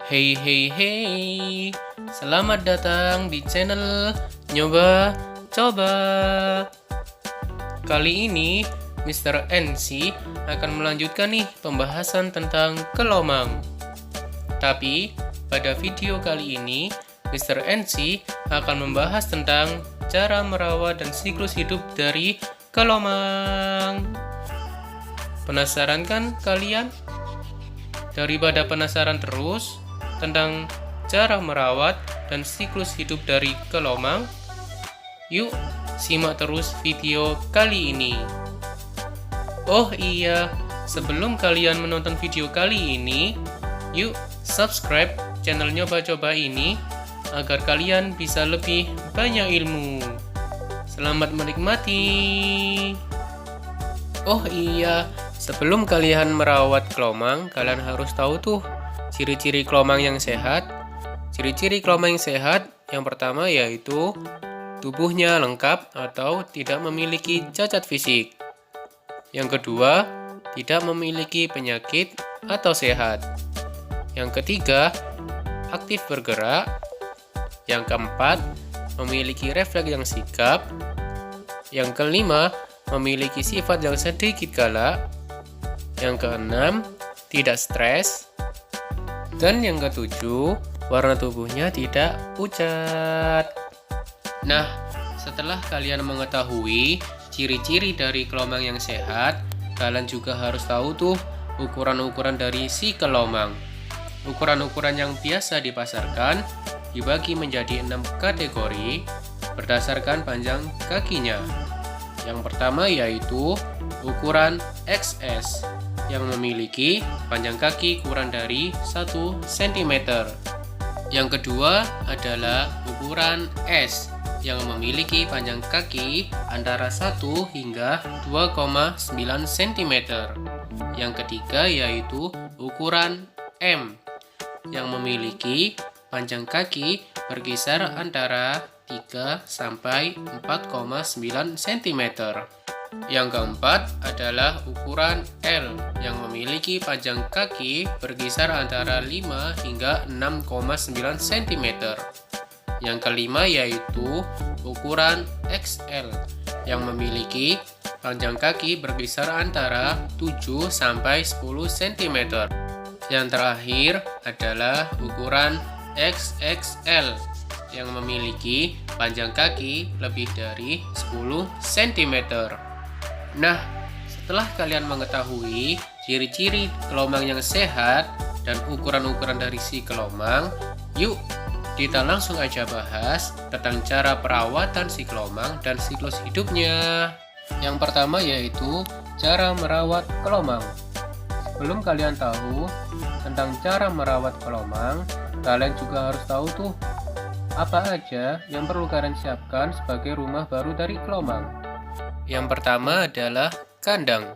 Hey hey hey, selamat datang di channel Nyoba Coba. Kali ini Mr. NC akan melanjutkan nih pembahasan tentang kelomang. Tapi pada video kali ini Mr. NC akan membahas tentang cara merawat dan siklus hidup dari kelomang. Penasaran kan kalian? Daripada penasaran terus tentang cara merawat dan siklus hidup dari kelomang, yuk simak terus video kali ini. Oh iya, sebelum kalian menonton video kali ini, yuk subscribe channel Nyoba Coba ini agar kalian bisa lebih banyak ilmu. Selamat menikmati. Oh iya, sebelum kalian merawat kelomang, kalian harus tahu tuh ciri-ciri kelomang yang sehat. Ciri-ciri kelomang yang sehat yang pertama yaitu tubuhnya lengkap atau tidak memiliki cacat fisik. Yang kedua, tidak memiliki penyakit atau sehat. Yang ketiga, aktif bergerak. Yang keempat, memiliki refleks yang sigap. Yang kelima, memiliki sifat yang sedikit galak. Yang keenam, tidak stres. Dan yang ketujuh, warna tubuhnya tidak pucat. Nah, setelah kalian mengetahui ciri-ciri dari kelomang yang sehat, kalian juga harus tahu tuh ukuran-ukuran dari si kelomang. Ukuran-ukuran yang biasa dipasarkan dibagi menjadi 6 kategori berdasarkan panjang kakinya. Yang pertama yaitu ukuran XS yang memiliki panjang kaki kurang dari 1 cm. Yang kedua adalah ukuran S yang memiliki panjang kaki antara 1 hingga 2,9 cm. Yang ketiga yaitu ukuran M yang memiliki panjang kaki berkisar antara 3 sampai 4,9 cm. Yang keempat adalah ukuran L yang memiliki panjang kaki berkisar antara 5 hingga 6,9 cm. Yang kelima yaitu ukuran XL yang memiliki panjang kaki berkisar antara 7 sampai 10 cm. Yang terakhir adalah ukuran XXL yang memiliki panjang kaki lebih dari 10 cm. Nah, setelah kalian mengetahui ciri-ciri kelomang yang sehat dan ukuran-ukuran dari si kelomang, yuk kita langsung aja bahas tentang cara perawatan si kelomang dan siklus hidupnya. Yang pertama yaitu cara merawat kelomang. Sebelum kalian tahu tentang cara merawat kelomang, kalian juga harus tahu tuh apa aja yang perlu kalian siapkan sebagai rumah baru dari kelomang. Yang pertama adalah kandang.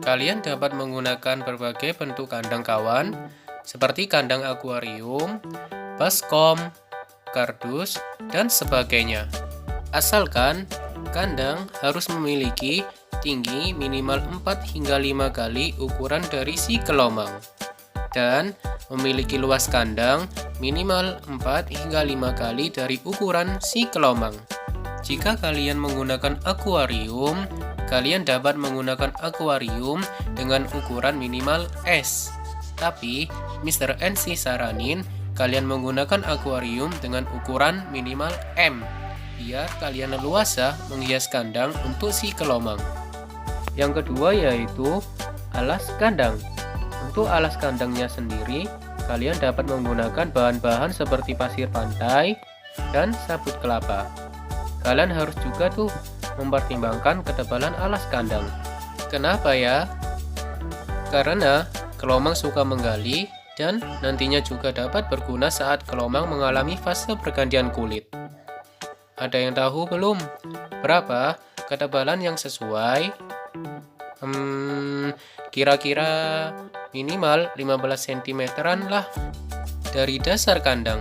Kalian dapat menggunakan berbagai bentuk kandang kawan seperti kandang akuarium, baskom, kardus, dan sebagainya. Asalkan kandang harus memiliki tinggi minimal 4 hingga 5 kali ukuran dari si kelomang dan memiliki luas kandang minimal 4 hingga 5 kali dari ukuran si kelomang. Jika kalian menggunakan akuarium, kalian dapat menggunakan akuarium dengan ukuran minimal S. Tapi, Mr. NC saranin kalian menggunakan akuarium dengan ukuran minimal M, biar kalian leluasa menghias kandang untuk si kelomang. Yang kedua yaitu alas kandang. Untuk alas kandangnya sendiri, kalian dapat menggunakan bahan-bahan seperti pasir pantai dan sabut kelapa. Kalian harus juga tuh mempertimbangkan ketebalan alas kandang. Kenapa ya? Karena kelomang suka menggali dan nantinya juga dapat berguna saat kelomang mengalami fase pergantian kulit. Ada yang tahu belum? Berapa ketebalan yang sesuai? Kira-kira minimal 15 cm-an lah dari dasar kandang.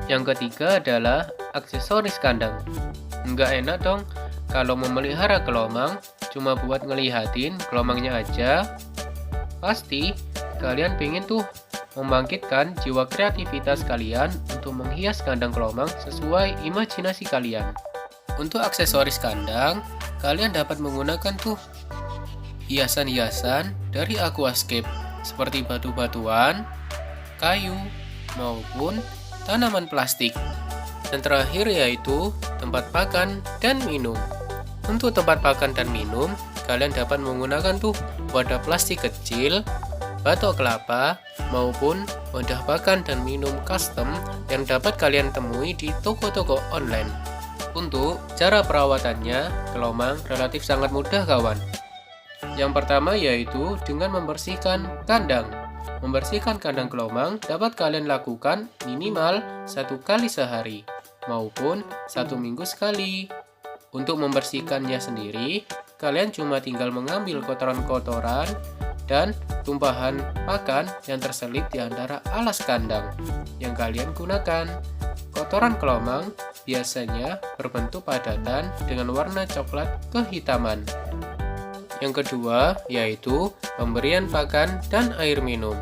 Yang ketiga adalah aksesoris kandang. Nggak enak dong kalau memelihara kelomang cuma buat ngelihatin kelomangnya aja. Pasti kalian pengen tuh membangkitkan jiwa kreativitas kalian untuk menghias kandang kelomang sesuai imajinasi kalian. Untuk aksesoris kandang, kalian dapat menggunakan tuh hiasan-hiasan dari aquascape seperti batu-batuan, kayu, maupun tanaman plastik. Dan terakhir yaitu tempat makan dan minum. Untuk tempat makan dan minum, kalian dapat menggunakan tuh wadah plastik kecil, batok kelapa, maupun wadah makan dan minum custom yang dapat kalian temui di toko-toko online. Untuk cara perawatannya, kelomang relatif sangat mudah kawan. Yang pertama yaitu dengan membersihkan kandang. Membersihkan kandang kelomang dapat kalian lakukan minimal 1 kali sehari maupun 1 minggu sekali. Untuk membersihkannya sendiri, kalian cuma tinggal mengambil kotoran-kotoran dan tumpahan pakan yang terselip di antara alas kandang yang kalian gunakan. Kotoran kelomang biasanya berbentuk padatan dengan warna coklat kehitaman. Yang kedua yaitu pemberian pakan dan air minum.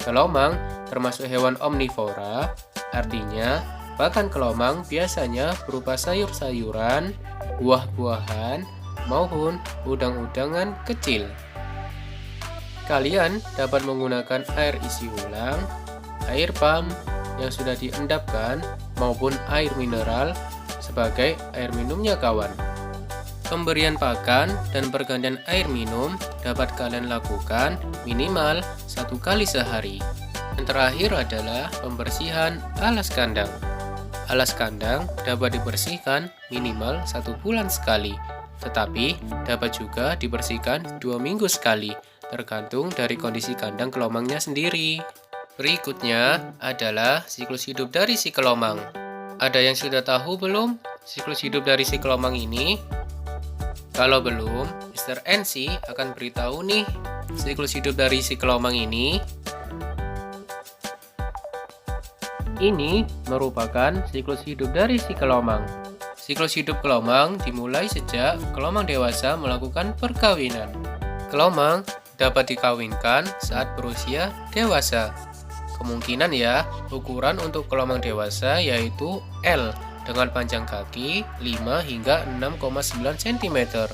Kelomang termasuk hewan omnivora, artinya pakan kelomang biasanya berupa sayur-sayuran, buah-buahan, maupun udang-udangan kecil. Kalian dapat menggunakan air isi ulang, air pump yang sudah diendapkan, maupun air mineral sebagai air minumnya kawan. Pemberian pakan dan pergantian air minum dapat kalian lakukan minimal 1 kali sehari. Yang terakhir adalah pembersihan alas kandang. Alas kandang dapat dibersihkan minimal 1 bulan sekali, tetapi dapat juga dibersihkan 2 minggu sekali, tergantung dari kondisi kandang kelomangnya sendiri. Berikutnya adalah siklus hidup dari si kelomang. Ada yang sudah tahu belum siklus hidup dari si kelomang ini? Kalau belum, Mr. NC akan beritahu nih siklus hidup dari si kelomang ini. Ini merupakan siklus hidup dari si kelomang. Siklus hidup kelomang dimulai sejak kelomang dewasa melakukan perkawinan. Kelomang dapat dikawinkan saat berusia dewasa. Kemungkinan ya, ukuran untuk kelomang dewasa yaitu L dengan panjang kaki 5 hingga 6,9 cm.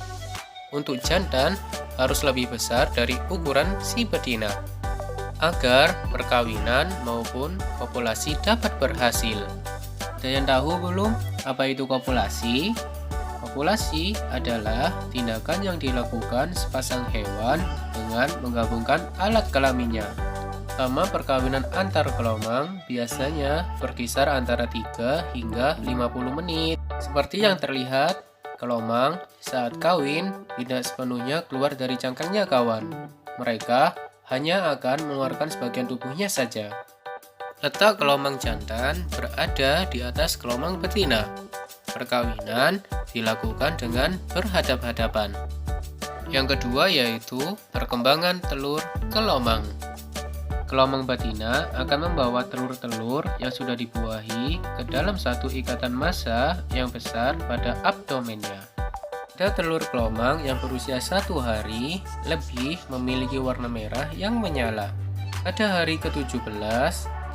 Untuk jantan harus lebih besar dari ukuran si betina agar perkawinan maupun kopulasi dapat berhasil. Ada yang tahu belum apa itu kopulasi? Kopulasi adalah tindakan yang dilakukan sepasang hewan dengan menggabungkan alat kelaminnya. Lama perkawinan antar kelomang biasanya berkisar antara 3 hingga 50 menit. Seperti yang terlihat, kelomang saat kawin tidak sepenuhnya keluar dari cangkangnya kawan. Mereka hanya akan mengeluarkan sebagian tubuhnya saja. Letak kelomang jantan berada di atas kelomang betina. Perkawinan dilakukan dengan berhadap-hadapan. Yang kedua yaitu perkembangan telur kelomang. Kelomang betina akan membawa telur-telur yang sudah dibuahi ke dalam satu ikatan massa yang besar pada abdomennya. Pada telur kelomang yang berusia 1 hari lebih memiliki warna merah yang menyala. Pada hari ke-17,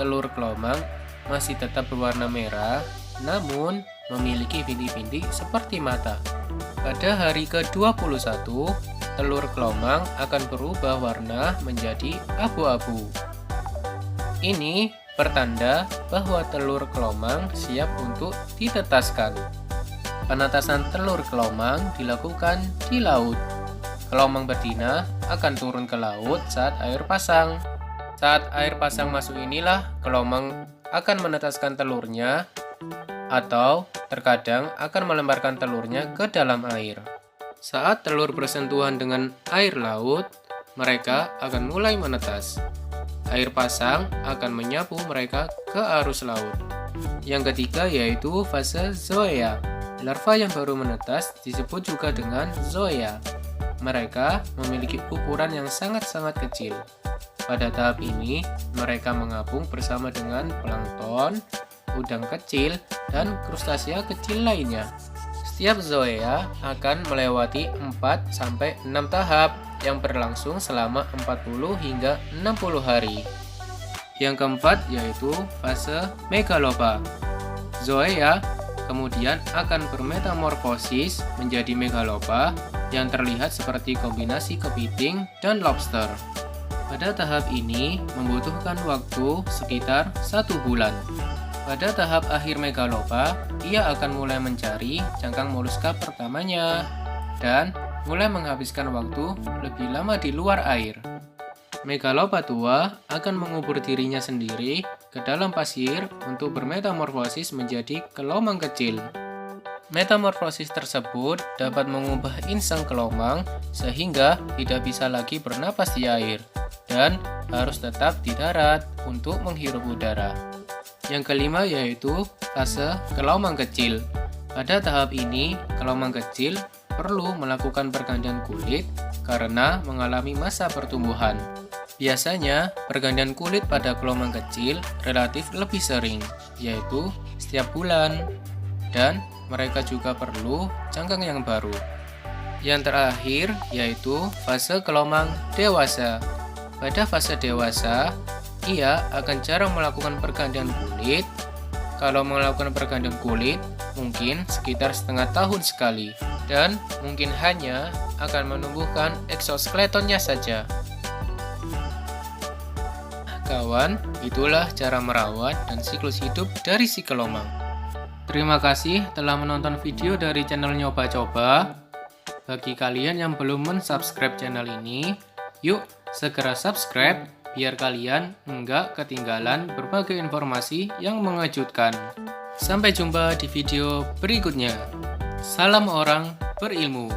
telur kelomang masih tetap berwarna merah, namun memiliki bintik-bintik seperti mata. Pada hari ke-21, telur kelomang akan berubah warna menjadi abu-abu. Ini pertanda bahwa telur kelomang siap untuk ditetaskan. Penetasan telur kelomang dilakukan di laut. Kelomang betina akan turun ke laut saat air pasang. Saat air pasang masuk inilah kelomang akan menetaskan telurnya atau terkadang akan melemparkan telurnya ke dalam air. Saat telur bersentuhan dengan air laut, mereka akan mulai menetas. Air pasang akan menyapu mereka ke arus laut. Yang ketiga yaitu fase zoea. Larva yang baru menetas disebut juga dengan zoea. Mereka memiliki ukuran yang sangat-sangat kecil. Pada tahap ini, mereka mengapung bersama dengan plankton, udang kecil, dan krustasea kecil lainnya. Setiap zoea akan melewati 4-6 tahap yang berlangsung selama 40 hingga 60 hari. Yang keempat yaitu fase megalopa. Zoea kemudian akan bermetamorfosis menjadi megalopa yang terlihat seperti kombinasi kepiting dan lobster. Pada tahap ini membutuhkan waktu sekitar 1 bulan. Pada tahap akhir megalopa, ia akan mulai mencari cangkang moluska pertamanya dan mulai menghabiskan waktu lebih lama di luar air. Megalopa tua akan mengubur dirinya sendiri ke dalam pasir untuk bermetamorfosis menjadi kelomang kecil. Metamorfosis tersebut dapat mengubah insang kelomang sehingga tidak bisa lagi bernapas di air dan harus tetap di darat untuk menghirup udara. Yang kelima yaitu fase kelomang kecil. Pada tahap ini, kelomang kecil perlu melakukan pergantian kulit karena mengalami masa pertumbuhan. Biasanya, pergantian kulit pada kelomang kecil relatif lebih sering, yaitu setiap bulan, dan mereka juga perlu cangkang yang baru. Yang terakhir yaitu fase kelomang dewasa. Pada fase dewasa, ia akan jarang melakukan pergantian kulit. Kalau melakukan pergantian kulit, mungkin sekitar setengah tahun sekali, dan mungkin hanya akan menumbuhkan eksoskeletonnya saja. Kawan, itulah cara merawat dan siklus hidup dari si kelomang. Terima kasih telah menonton video dari channel Nyoba Coba. Bagi kalian yang belum mensubscribe channel ini, yuk segera subscribe biar kalian enggak ketinggalan berbagai informasi yang mengejutkan. Sampai jumpa di video berikutnya. Salam orang berilmu.